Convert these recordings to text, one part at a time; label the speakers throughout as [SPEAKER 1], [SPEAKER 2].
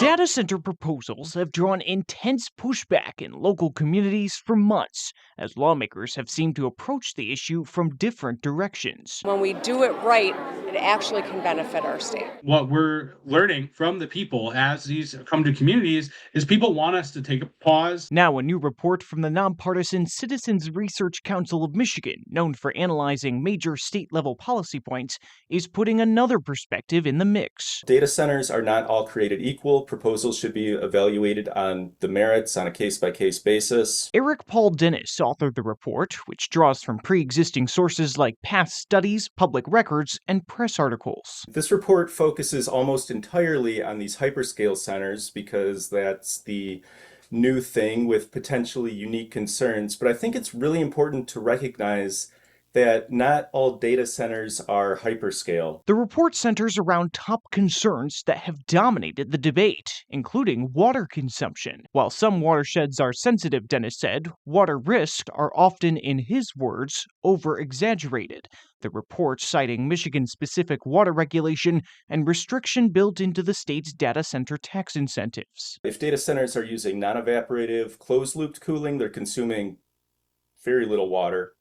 [SPEAKER 1] Data center proposals have drawn intense pushback in local communities for months, as lawmakers have seemed to approach the issue from different directions.
[SPEAKER 2] When we do it right, it actually can benefit our state.
[SPEAKER 3] What we're learning from the people as these come to communities is people want us to take a pause.
[SPEAKER 1] Now, a new report from the nonpartisan Citizens Research Council of Michigan, known for analyzing major state level policy points, is putting another perspective in the mix.
[SPEAKER 4] Data centers are not all created equal. Proposals should be evaluated on the merits on a case-by-case basis.
[SPEAKER 1] Eric Paul Dennis authored the report, which draws from pre-existing sources like past studies, public records, and press articles.
[SPEAKER 4] This report focuses almost entirely on these hyperscale centers because that's the new thing with potentially unique concerns. But I think it's really important to recognize that not all data centers are hyperscale.
[SPEAKER 1] The report centers around top concerns that have dominated the debate, including water consumption. While some watersheds are sensitive, Dennis said, water risks are often, in his words, over-exaggerated. The report citing Michigan-specific water regulation and restriction built into the state's data center tax incentives.
[SPEAKER 4] If data centers are using non-evaporative, closed-looped cooling, they're consuming very little water,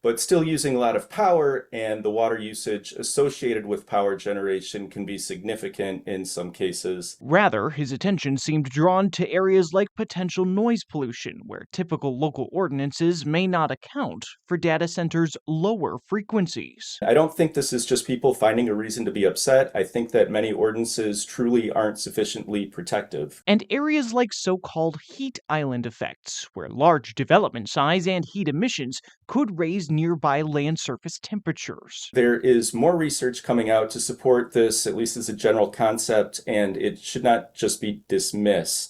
[SPEAKER 4] but still using a lot of power, and the water usage associated with power generation can be significant in some cases.
[SPEAKER 1] Rather, his attention seemed drawn to areas like potential noise pollution, where typical local ordinances may not account for data centers' lower frequencies.
[SPEAKER 4] I don't think this is just people finding a reason to be upset. I think that many ordinances truly aren't sufficiently protective.
[SPEAKER 1] And areas like so-called heat island effects, where large development size and heat emissions could raise nearby land surface temperatures.
[SPEAKER 4] There is more research coming out to support this, at least as a general concept, and it should not just be dismissed.